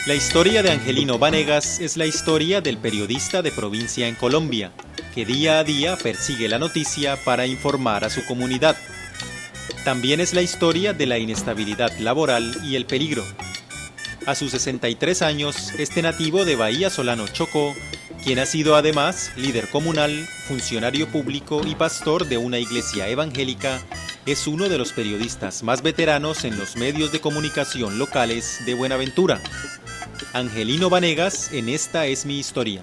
La historia de Angelino Vanegas es la historia del periodista de provincia en Colombia, que día a día persigue la noticia para informar a su comunidad. También es la historia de la inestabilidad laboral y el peligro. A sus 63 años, este nativo de Bahía Solano, Chocó, quien ha sido además líder comunal, funcionario público y pastor de una iglesia evangélica, es uno de los periodistas más veteranos en los medios de comunicación locales de Buenaventura. Angelino Vanegas en Esta es mi historia.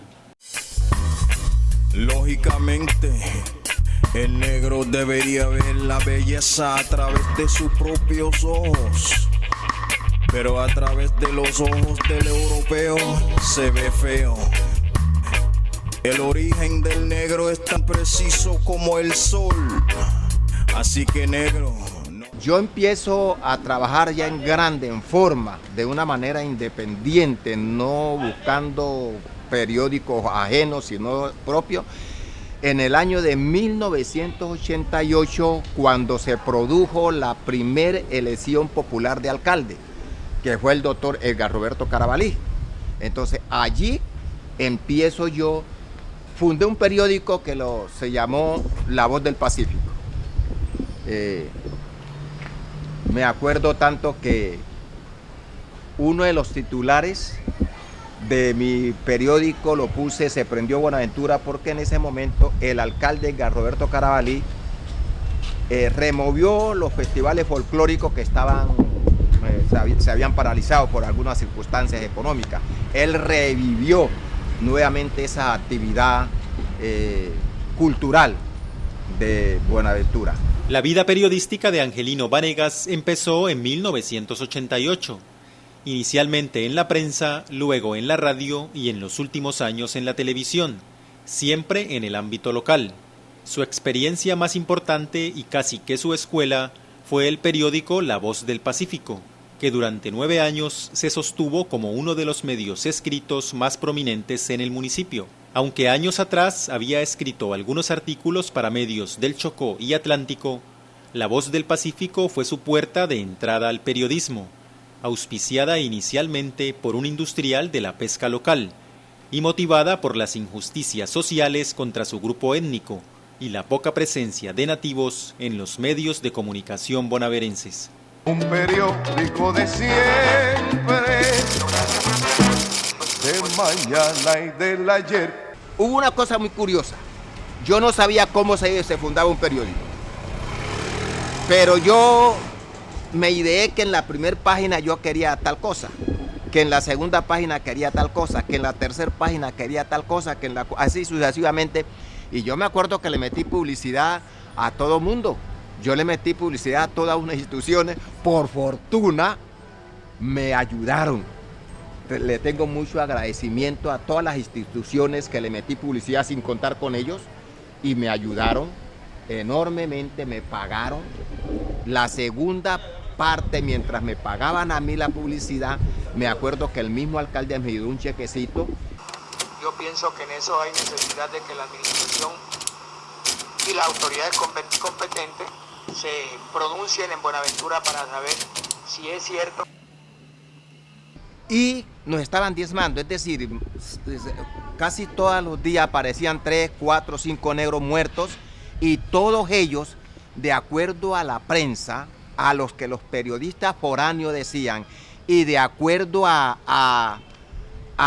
Lógicamente, el negro debería ver la belleza a través de sus propios ojos, pero a través de los ojos del europeo se ve feo. El origen del negro es tan preciso como el sol, así que negro. Yo empiezo a trabajar ya en grande, en forma, de una manera independiente, no buscando periódicos ajenos, sino propios, en el año de 1988, cuando se produjo la primera elección popular de alcalde, que fue el doctor Edgar Roberto Carabalí. Entonces, allí empiezo yo, fundé un periódico que se llamó La Voz del Pacífico. Me acuerdo tanto que uno de los titulares de mi periódico lo puse, se prendió Buenaventura, porque en ese momento el alcalde Edgar Roberto Carabalí removió los festivales folclóricos que se habían paralizado por algunas circunstancias económicas. Él revivió nuevamente esa actividad cultural de Buenaventura. La vida periodística de Angelino Vanegas empezó en 1988, inicialmente en la prensa, luego en la radio y en los últimos años en la televisión, siempre en el ámbito local. Su experiencia más importante y casi que su escuela fue el periódico La Voz del Pacífico, que durante 9 años se sostuvo como uno de los medios escritos más prominentes en el municipio. Aunque años atrás había escrito algunos artículos para medios del Chocó y Atlántico, La Voz del Pacífico fue su puerta de entrada al periodismo, auspiciada inicialmente por un industrial de la pesca local y motivada por las injusticias sociales contra su grupo étnico y la poca presencia de nativos en los medios de comunicación bonaerenses. Un periódico de siempre, de mañana y del ayer. Hubo una cosa muy curiosa. Yo no sabía cómo se fundaba un periódico, pero yo me ideé que en la primera página yo quería tal cosa, que en la segunda página quería tal cosa, que en la tercera página quería tal cosa, que así sucesivamente. Y yo me acuerdo que le metí publicidad a todo mundo. Yo le metí publicidad a todas unas instituciones. Por fortuna me ayudaron. Le tengo mucho agradecimiento a todas las instituciones que le metí publicidad sin contar con ellos, y me ayudaron enormemente, me pagaron. La segunda parte, mientras me pagaban a mí la publicidad, me acuerdo que el mismo alcalde me dio un chequecito. Yo pienso que en eso hay necesidad de que la administración y las autoridades competentes se pronuncien en Buenaventura para saber si es cierto. Y nos estaban diezmando, es decir, casi todos los días aparecían 3, 4, 5 negros muertos, y todos ellos, de acuerdo a la prensa, a los que los periodistas foráneos decían, y de acuerdo a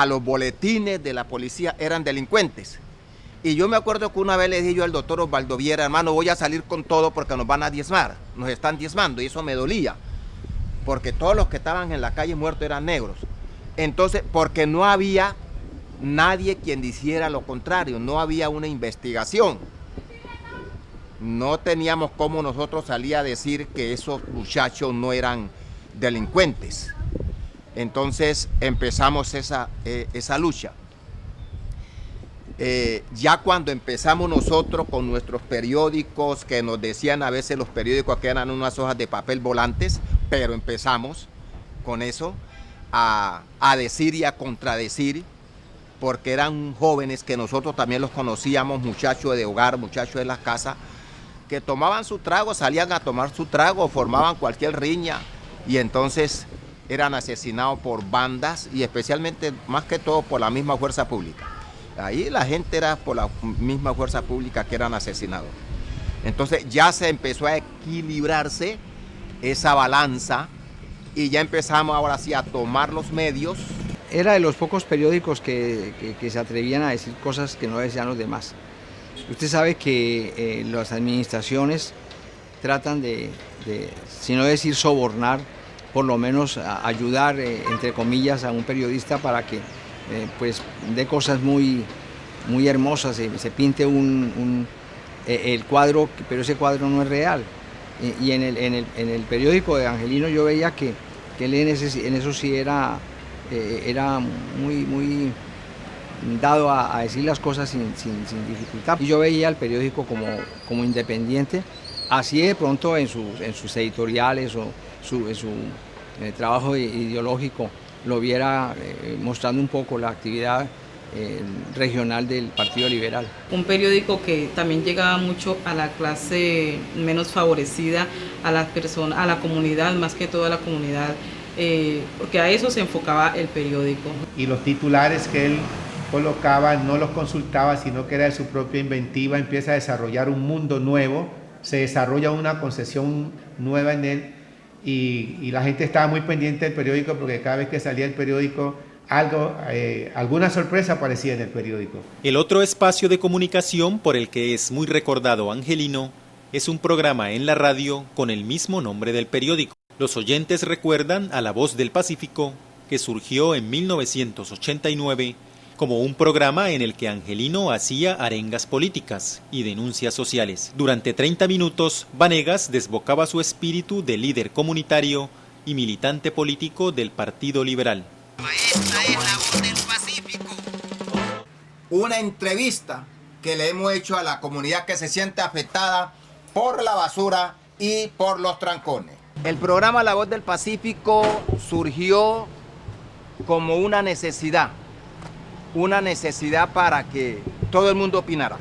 los boletines de la policía, eran delincuentes. Y yo me acuerdo que una vez le dije yo al doctor Osvaldo Viera: hermano, voy a salir con todo porque nos van a diezmar, nos están diezmando, y eso me dolía, porque todos los que estaban en la calle muertos eran negros. Entonces, porque no había nadie quien hiciera lo contrario, no había una investigación. No teníamos cómo nosotros salir a decir que esos muchachos no eran delincuentes. Entonces empezamos esa lucha. Ya cuando empezamos nosotros con nuestros periódicos, que nos decían a veces los periódicos que eran unas hojas de papel volantes, pero empezamos con eso a decir y a contradecir porque eran jóvenes que nosotros también los conocíamos, muchachos de hogar, muchachos de las casas, que tomaban su trago, salían a tomar su trago, formaban cualquier riña y entonces eran asesinados por bandas y especialmente, más que todo, por la misma fuerza pública. Ahí la gente era por la misma fuerza pública que eran asesinados. Entonces ya se empezó a equilibrarse esa balanza y ya empezamos ahora sí a tomar los medios. Era de los pocos periódicos que se atrevían a decir cosas que no decían los demás. Usted sabe que las administraciones tratan de, si no decir sobornar, por lo menos ayudar, entre comillas, a un periodista para que pues dé cosas muy hermosas, se pinte el cuadro, pero ese cuadro no es real. Y en el periódico de Angelino yo veía que él en eso sí era muy dado a decir las cosas sin dificultad. Y yo veía el periódico como independiente, así de pronto en sus editoriales o en su trabajo ideológico lo viera mostrando un poco la actividad regional del Partido Liberal. Un periódico que también llegaba mucho a la clase menos favorecida, a las personas, a la comunidad, más que todo a la comunidad, porque a eso se enfocaba el periódico. Y los titulares que él colocaba no los consultaba, sino que era de su propia inventiva, empieza a desarrollar un mundo nuevo, se desarrolla una concepción nueva en él y la gente estaba muy pendiente del periódico porque cada vez que salía el periódico alguna sorpresa aparecía en el periódico. El otro espacio de comunicación por el que es muy recordado Angelino es un programa en la radio con el mismo nombre del periódico. Los oyentes recuerdan a La Voz del Pacífico, que surgió en 1989 como un programa en el que Angelino hacía arengas políticas y denuncias sociales. Durante 30 minutos, Vanegas desbocaba su espíritu de líder comunitario y militante político del Partido Liberal. Esta es La Voz del Pacífico. Una entrevista que le hemos hecho a la comunidad que se siente afectada por la basura y por los trancones. El programa La Voz del Pacífico surgió como una necesidad para que todo el mundo opinara.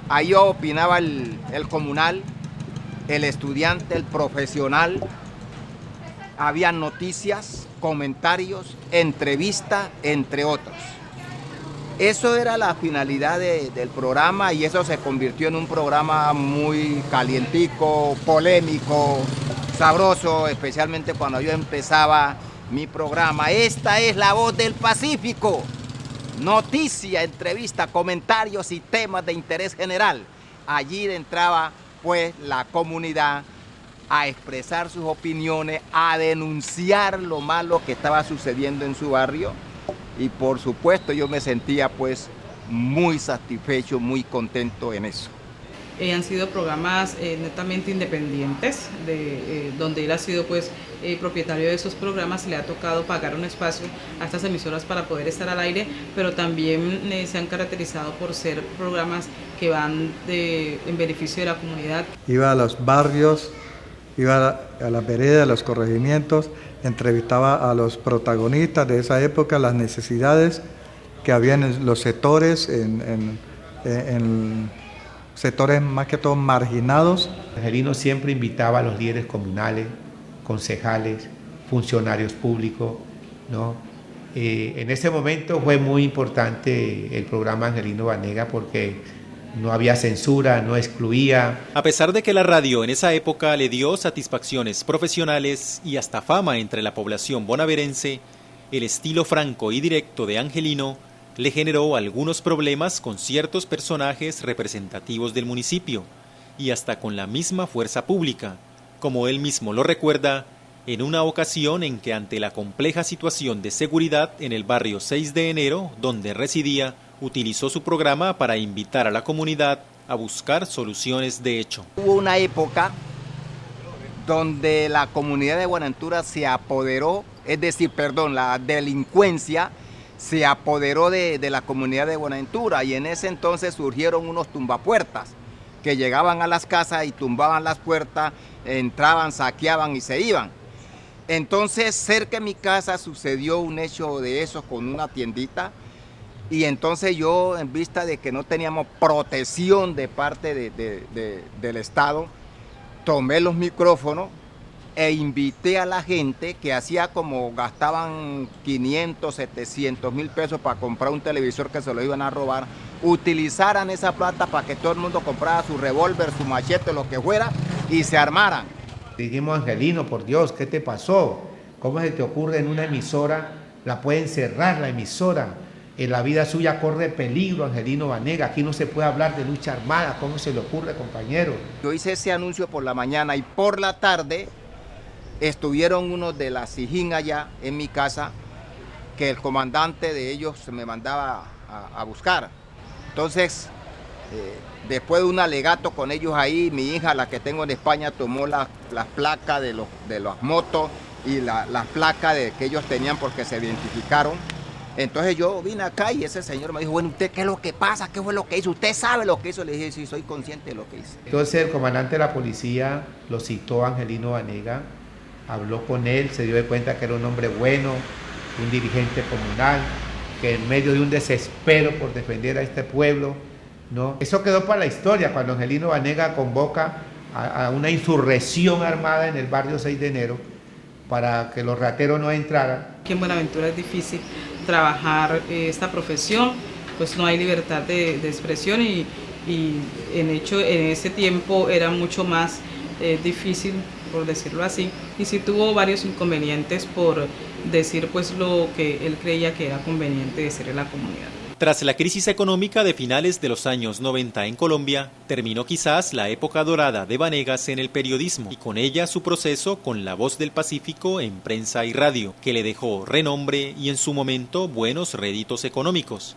Ahí opinaba el comunal, el estudiante, el profesional. Había noticias, comentarios, entrevistas, entre otros. Eso era la finalidad del programa y eso se convirtió en un programa muy calientico, polémico, sabroso, especialmente cuando yo empezaba mi programa. Esta es La Voz del Pacífico. Noticia, entrevista, comentarios y temas de interés general. Allí entraba pues la comunidad a expresar sus opiniones, a denunciar lo malo que estaba sucediendo en su barrio y por supuesto yo me sentía pues muy satisfecho, muy contento en eso. Han sido programas netamente independientes, donde él ha sido pues propietario de esos programas, le ha tocado pagar un espacio a estas emisoras para poder estar al aire, pero también se han caracterizado por ser programas que van en beneficio de la comunidad. Iba a los barrios, iba a la vereda, a los corregimientos, entrevistaba a los protagonistas de esa época, las necesidades que había en los sectores, en sectores más que todo marginados. Angelino siempre invitaba a los líderes comunales, concejales, funcionarios públicos, ¿no? En ese momento fue muy importante el programa Angelino Vanegas porque no había censura, no excluía. A pesar de que la radio en esa época le dio satisfacciones profesionales y hasta fama entre la población bonaerense, el estilo franco y directo de Angelino le generó algunos problemas con ciertos personajes representativos del municipio y hasta con la misma fuerza pública, como él mismo lo recuerda, en una ocasión en que ante la compleja situación de seguridad en el barrio 6 de enero, donde residía, utilizó su programa para invitar a la comunidad a buscar soluciones de hecho. Hubo una época donde la comunidad de Buenaventura se apoderó, la delincuencia se apoderó de la comunidad de Buenaventura y en ese entonces surgieron unos tumbapuertas que llegaban a las casas y tumbaban las puertas, entraban, saqueaban y se iban. Entonces cerca de mi casa sucedió un hecho de eso con una tiendita Y entonces yo, en vista de que no teníamos protección de parte del Estado, tomé los micrófonos e invité a la gente que hacía como gastaban 500, 700 mil pesos para comprar un televisor que se lo iban a robar, utilizaran esa plata para que todo el mundo comprara su revólver, su machete, lo que fuera, y se armaran. Dijimos, Angelino, por Dios, ¿qué te pasó? ¿Cómo se te ocurre en una emisora? La pueden cerrar la emisora. En la vida suya corre peligro, Angelino Vanega. Aquí no se puede hablar de lucha armada. ¿Cómo se le ocurre, compañero? Yo hice ese anuncio por la mañana y por la tarde estuvieron unos de la SIJIN allá en mi casa, que el comandante de ellos me mandaba a buscar. Entonces, después de un alegato con ellos ahí, mi hija, la que tengo en España, tomó las placas de las motos y las placas que ellos tenían porque se identificaron. Entonces yo vine acá y ese señor me dijo, bueno, ¿usted qué es lo que pasa? ¿Qué fue lo que hizo? ¿Usted sabe lo que hizo? Le dije, sí, soy consciente de lo que hice. Entonces el comandante de la policía lo citó a Angelino Vanega, habló con él, se dio de cuenta que era un hombre bueno, un dirigente comunal, que en medio de un desespero por defender a este pueblo, ¿no? Eso quedó para la historia, cuando Angelino Vanega convoca a una insurrección armada en el barrio 6 de enero para que los rateros no entraran. Aquí en Buenaventura es difícil trabajar esta profesión, pues no hay libertad de expresión y en ese tiempo era mucho más difícil, por decirlo así, y sí tuvo varios inconvenientes por decir pues lo que él creía que era conveniente decir en la comunidad. Tras la crisis económica de finales de los años 90 en Colombia, terminó quizás la época dorada de Vanegas en el periodismo y con ella su proceso con La Voz del Pacífico en prensa y radio, que le dejó renombre y en su momento buenos réditos económicos.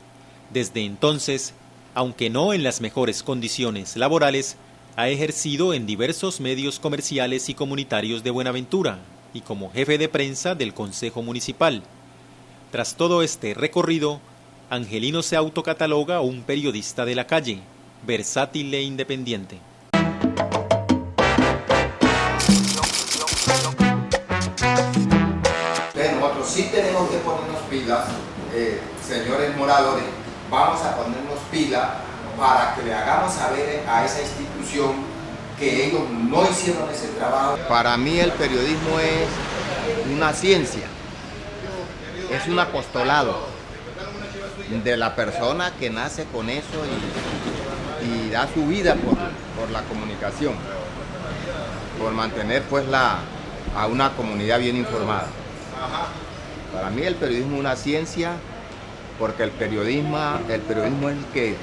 Desde entonces, aunque no en las mejores condiciones laborales, ha ejercido en diversos medios comerciales y comunitarios de Buenaventura y como jefe de prensa del Consejo Municipal. Tras todo este recorrido, Angelino se autocataloga un periodista de la calle, versátil e independiente. Nosotros sí tenemos que ponernos pilas, señores moradores, vamos a ponernos pilas para que le hagamos saber a esa institución que ellos no hicieron ese trabajo. Para mí el periodismo es una ciencia, es un apostolado de la persona que nace con eso y da su vida por la comunicación, por mantener pues a una comunidad bien informada. Para mí el periodismo es una ciencia porque el periodismo es el que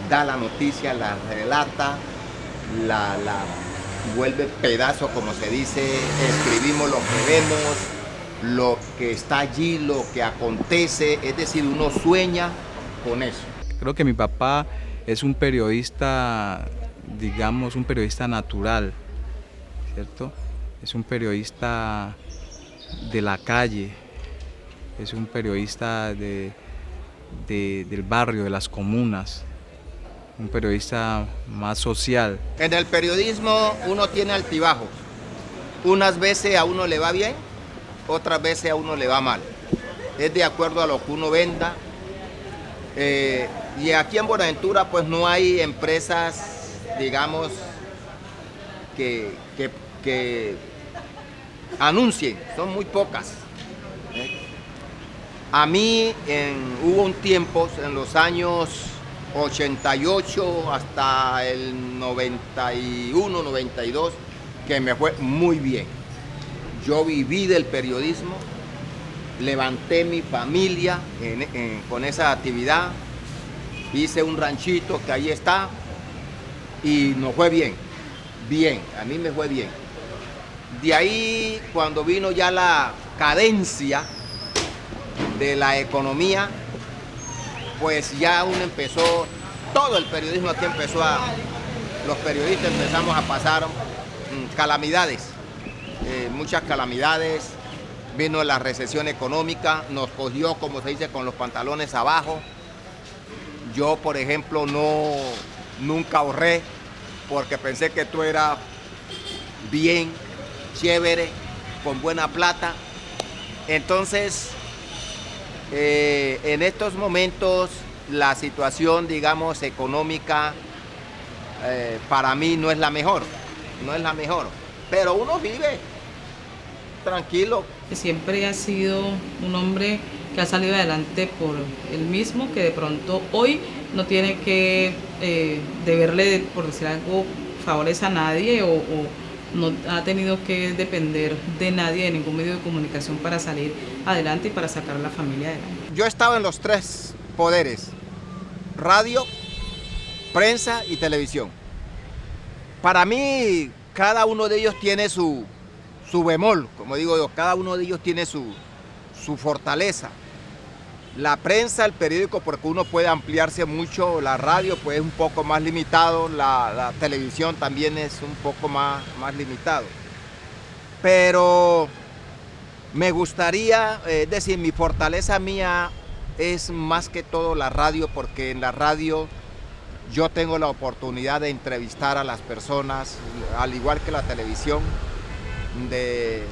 da la noticia, la relata, la vuelve pedazo, como se dice, escribimos lo que vemos, lo que está allí, lo que acontece, es decir, uno sueña con eso. Creo que mi papá es un periodista, digamos, un periodista natural, ¿cierto? Es un periodista de la calle, es un periodista del barrio, de las comunas, un periodista más social. En el periodismo uno tiene altibajos, unas veces a uno le va bien, otras veces a uno le va mal. Es de acuerdo a lo que uno venda. Y aquí en Buenaventura pues no hay empresas, digamos, que anuncien, son muy pocas. A mí hubo un tiempo, en los años 88 hasta el 91, 92, que me fue muy bien. Yo viví del periodismo, levanté mi familia con esa actividad, hice un ranchito que ahí está y nos fue bien, a mí me fue bien. De ahí, cuando vino ya la cadencia de la economía, pues ya uno empezó, todo el periodismo aquí empezó los periodistas empezamos a pasar calamidades. Muchas calamidades, vino la recesión económica, nos cogió, como se dice, con los pantalones abajo. Yo, por ejemplo, nunca ahorré porque pensé que todo era bien, chévere, con buena plata. Entonces, En estos momentos la situación, digamos, económica para mí no es la mejor, pero uno vive tranquilo. Siempre ha sido un hombre que ha salido adelante por él mismo, que de pronto hoy no tiene que deberle, por decir algo, favores a nadie o no ha tenido que depender de nadie, de ningún medio de comunicación para salir adelante y para sacar a la familia adelante. Yo he estado en los 3 poderes: radio, prensa y televisión. Para mí, cada uno de ellos tiene su bemol, como digo yo, cada uno de ellos tiene su fortaleza. La prensa, el periódico, porque uno puede ampliarse mucho, la radio pues es un poco más limitado, la televisión también es un poco más limitado. Pero me gustaría, es decir, mi fortaleza mía es más que todo la radio, porque en la radio yo tengo la oportunidad de entrevistar a las personas, al igual que la televisión, de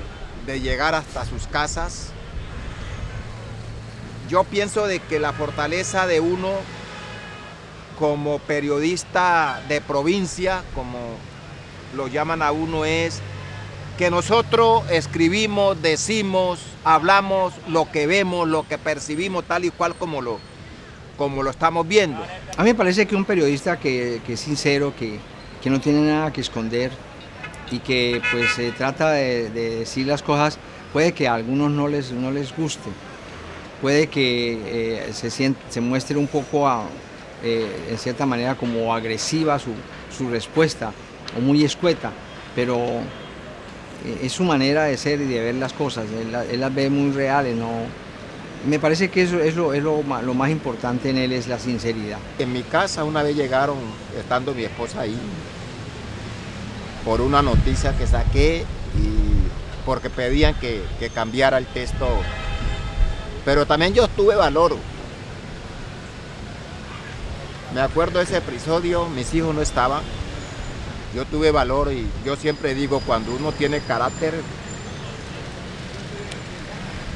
llegar hasta sus casas. Yo pienso de que la fortaleza de uno como periodista de provincia, como lo llaman a uno, es que nosotros escribimos, decimos, hablamos lo que vemos, lo que percibimos tal y cual como lo estamos viendo. A mí me parece que un periodista que es sincero, que no tiene nada que esconder y que pues trata de decir las cosas, puede que a algunos no les guste. Puede que se muestre un poco, en cierta manera, como agresiva su respuesta, o muy escueta, pero es su manera de ser y de ver las cosas, él las ve muy reales, ¿no? Me parece que eso es lo más importante en él, es la sinceridad. En mi casa una vez llegaron, estando mi esposa ahí, por una noticia que saqué y porque pedían que cambiara el texto. Pero también yo tuve valor. Me acuerdo de ese episodio, mis hijos no estaban. Yo tuve valor y yo siempre digo, cuando uno tiene carácter,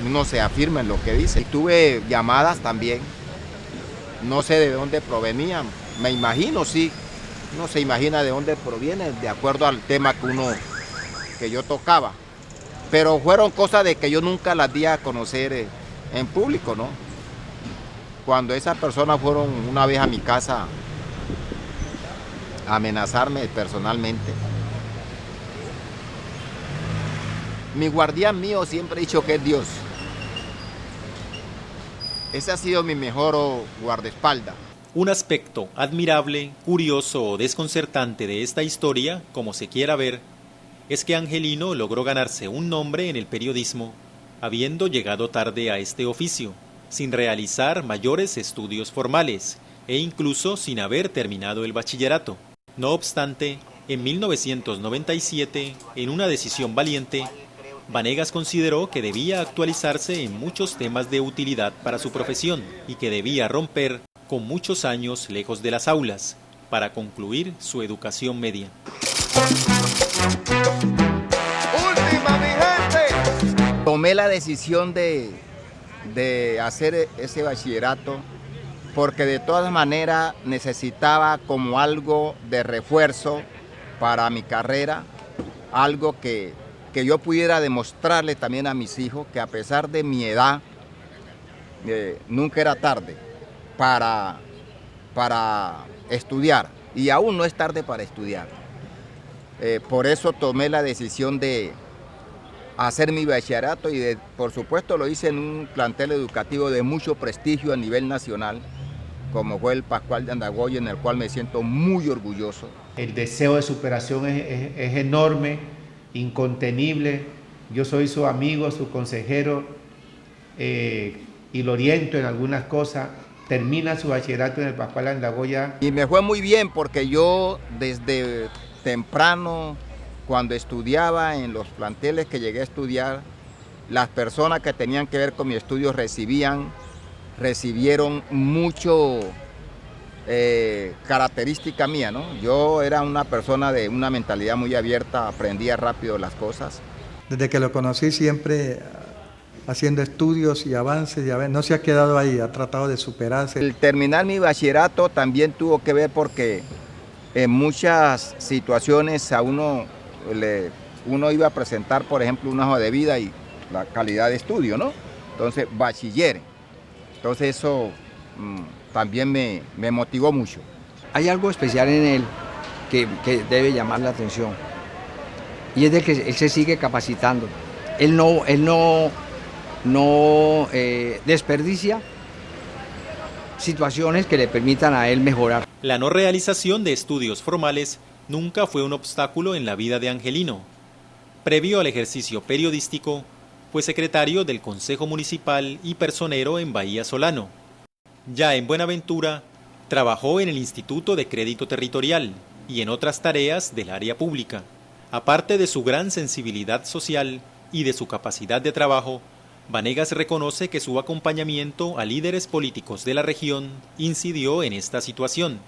uno se afirma en lo que dice. Y tuve llamadas también. No sé de dónde provenían. Me imagino, sí. Uno se imagina de dónde proviene, de acuerdo al tema que yo tocaba. Pero fueron cosas de que yo nunca las di a conocer en público, ¿no? Cuando esas personas fueron una vez a mi casa a amenazarme personalmente, mi guardián mío siempre he dicho que es Dios. Ese ha sido mi mejor guardaespaldas. Un aspecto admirable, curioso o desconcertante de esta historia, como se quiera ver, es que Angelino logró ganarse un nombre en el periodismo, habiendo llegado tarde a este oficio, sin realizar mayores estudios formales e incluso sin haber terminado el bachillerato. No obstante, en 1997, en una decisión valiente, Vanegas consideró que debía actualizarse en muchos temas de utilidad para su profesión y que debía romper con muchos años lejos de las aulas para concluir su educación media. Tomé la decisión de hacer ese bachillerato porque de todas maneras necesitaba como algo de refuerzo para mi carrera, algo que yo pudiera demostrarle también a mis hijos que a pesar de mi edad, nunca era tarde para estudiar y aún no es tarde para estudiar. Por eso tomé la decisión de hacer mi bachillerato y por supuesto lo hice en un plantel educativo de mucho prestigio a nivel nacional, como fue el Pascual de Andagoya, en el cual me siento muy orgulloso. El deseo de superación es enorme, incontenible. Yo soy su amigo, su consejero y lo oriento en algunas cosas. Termina su bachillerato en el Pascual de Andagoya. Y me fue muy bien porque yo desde temprano, cuando estudiaba en los planteles que llegué a estudiar, las personas que tenían que ver con mi estudio recibieron mucho característica mía, ¿no? Yo era una persona de una mentalidad muy abierta, aprendía rápido las cosas. Desde que lo conocí siempre haciendo estudios y avances, no se ha quedado ahí, ha tratado de superarse. El terminar mi bachillerato también tuvo que ver porque en muchas situaciones a uno iba a presentar, por ejemplo, una hoja de vida y la calidad de estudio, ¿no? Entonces, bachiller. Entonces eso también me motivó mucho. Hay algo especial en él que debe llamar la atención, y es de que él se sigue capacitando. Él no desperdicia situaciones que le permitan a él mejorar. La no realización de estudios formales nunca fue un obstáculo en la vida de Angelino. Previo al ejercicio periodístico, fue secretario del Consejo Municipal y personero en Bahía Solano. Ya en Buenaventura, trabajó en el Instituto de Crédito Territorial y en otras tareas del área pública. Aparte de su gran sensibilidad social y de su capacidad de trabajo, Vanegas reconoce que su acompañamiento a líderes políticos de la región incidió en esta situación.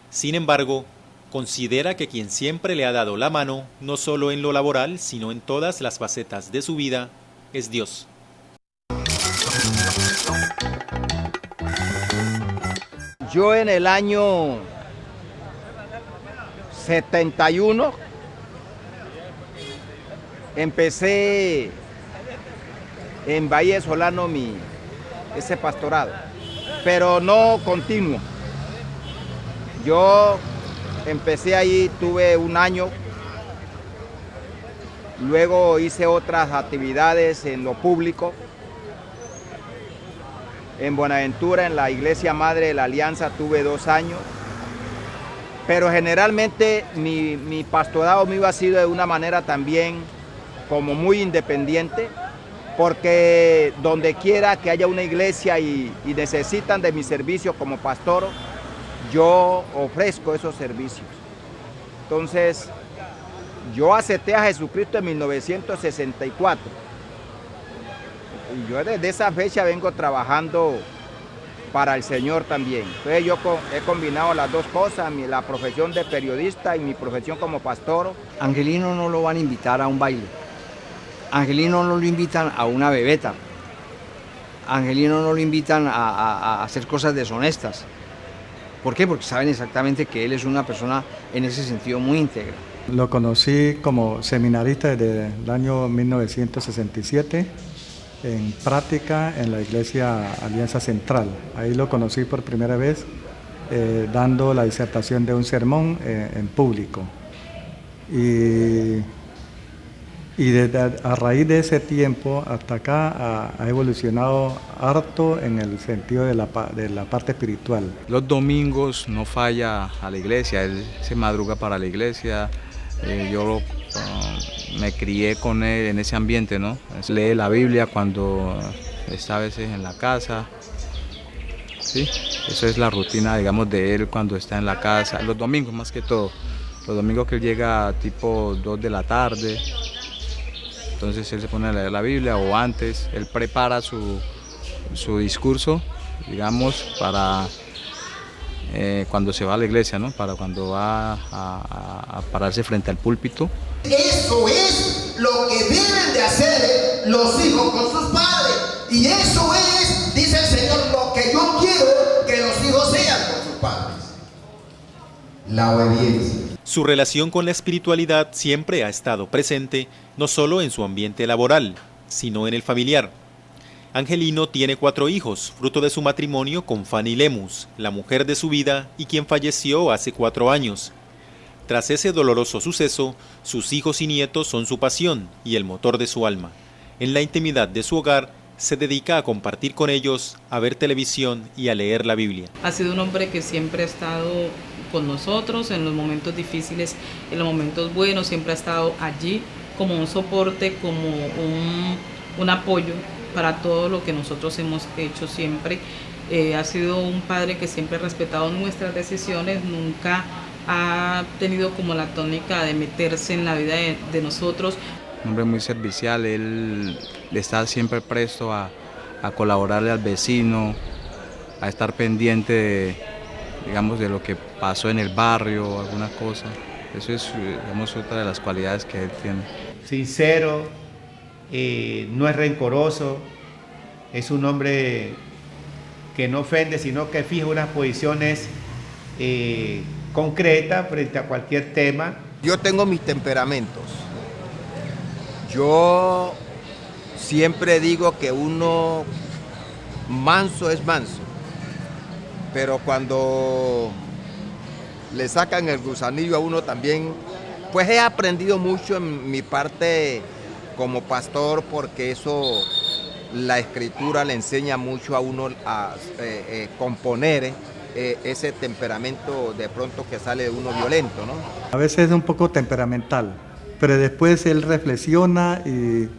Sin embargo, considera que quien siempre le ha dado la mano, no solo en lo laboral, sino en todas las facetas de su vida, es Dios. Yo en el año 71 empecé en Bahía Solano ese pastorado, pero no continuo. Yo empecé ahí, tuve un año, luego hice otras actividades en lo público. En Buenaventura, en la Iglesia Madre de la Alianza, tuve 2 años. Pero generalmente mi pastorado mío ha sido de una manera también como muy independiente, porque donde quiera que haya una iglesia y necesitan de mi servicio como pastor, yo ofrezco esos servicios. Entonces, yo acepté a Jesucristo en 1964. Y yo desde esa fecha vengo trabajando para el Señor también. Entonces yo he combinado las dos cosas, la profesión de periodista y mi profesión como pastor. Angelino no lo van a invitar a un baile. Angelino no lo invitan a una bebeta. Angelino no lo invitan a hacer cosas deshonestas. ¿Por qué? Porque saben exactamente que él es una persona en ese sentido muy íntegra. Lo conocí como seminarista desde el año 1967. En práctica en la Iglesia Alianza Central. Ahí lo conocí por primera vez dando la disertación de un sermón en público. Y a raíz de ese tiempo hasta acá ha evolucionado harto en el sentido de la parte espiritual. Los domingos no falla a la iglesia, él se madruga para la iglesia, me crié con él en ese ambiente, ¿no? Lee la Biblia cuando está a veces en la casa. Sí, esa es la rutina, digamos, de él cuando está en la casa. Los domingos más que todo. Los domingos que él llega tipo 2 de la tarde. Entonces él se pone a leer la Biblia o antes. Él prepara su discurso, digamos, para cuando se va a la iglesia, ¿no? Para cuando va a pararse frente al púlpito. Eso es lo que deben de hacer los hijos con sus padres. Y eso es, dice el Señor, lo que yo quiero que los hijos sean con sus padres. La obediencia. Su relación con la espiritualidad siempre ha estado presente, no solo en su ambiente laboral, sino en el familiar. Angelino tiene 4 hijos, fruto de su matrimonio con Fanny Lemus, la mujer de su vida y quien falleció hace 4 años. Tras ese doloroso suceso, sus hijos y nietos son su pasión y el motor de su alma. En la intimidad de su hogar, se dedica a compartir con ellos, a ver televisión y a leer la Biblia. Ha sido un hombre que siempre ha estado con nosotros en los momentos difíciles, en los momentos buenos, siempre ha estado allí como un soporte, como un apoyo para todo lo que nosotros hemos hecho siempre. Ha sido un padre que siempre ha respetado nuestras decisiones, nunca ha tenido como la tónica de meterse en la vida de nosotros. Un hombre muy servicial, él está siempre presto a colaborarle al vecino, a estar pendiente digamos, de lo que pasó en el barrio, alguna cosa. Eso es, digamos, otra de las cualidades que él tiene. Sincero, no es rencoroso, Es un hombre que no ofende, sino que fija unas posiciones concretas frente a cualquier tema. Yo tengo mis temperamentos. Yo siempre digo que uno manso es manso, pero cuando le sacan el gusanillo a uno también, pues he aprendido mucho en mi parte como pastor, porque eso la escritura le enseña mucho a uno a componer ese temperamento de pronto que sale de uno violento, ¿no? A veces es un poco temperamental, pero después él reflexiona y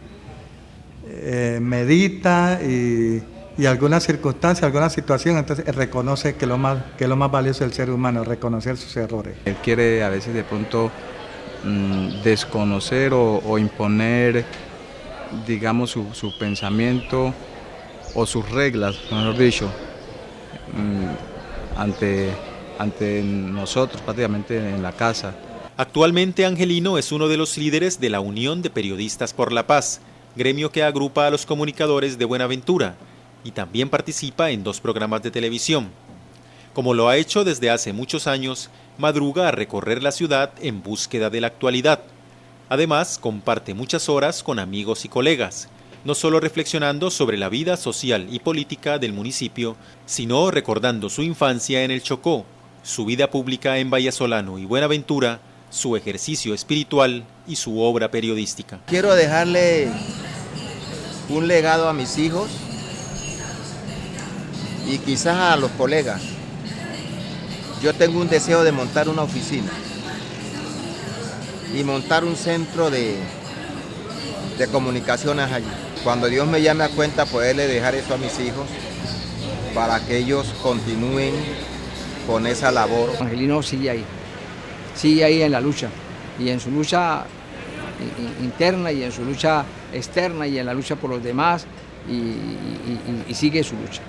medita y alguna circunstancia, alguna situación, entonces reconoce que lo más valioso del ser humano, reconocer sus errores. Él quiere a veces de pronto desconocer o imponer, digamos, su pensamiento o sus reglas, mejor dicho, ante nosotros, prácticamente en la casa. Actualmente Angelino es uno de los líderes de la Unión de Periodistas por la Paz, gremio que agrupa a los comunicadores de Buenaventura, y también participa en 2 programas de televisión. Como lo ha hecho desde hace muchos años, madruga a recorrer la ciudad en búsqueda de la actualidad. Además, comparte muchas horas con amigos y colegas, no solo reflexionando sobre la vida social y política del municipio, sino recordando su infancia en el Chocó, su vida pública en Vallasolano y Buenaventura, su ejercicio espiritual y su obra periodística. Quiero dejarle un legado a mis hijos y quizás a los colegas. Yo tengo un deseo de montar una oficina y montar un centro de comunicaciones allí. Cuando Dios me llame a cuenta, poderle dejar eso a mis hijos para que ellos continúen con esa labor. Angelino sigue ahí en la lucha, y en su lucha interna y en su lucha externa y en la lucha por los demás, y sigue su lucha.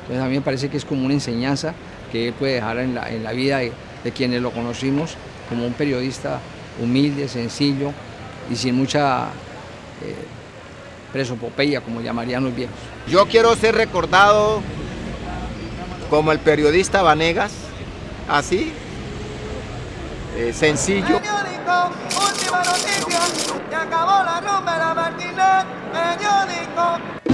Entonces a mí me parece que es como una enseñanza que él puede dejar en la vida de quienes lo conocimos, como un periodista humilde, sencillo y sin mucha presopopeya, como llamarían los viejos. Yo quiero ser recordado como el periodista Vanegas, así, sencillo. Última noticia, se acabó la rumba de la Martínez, periódico.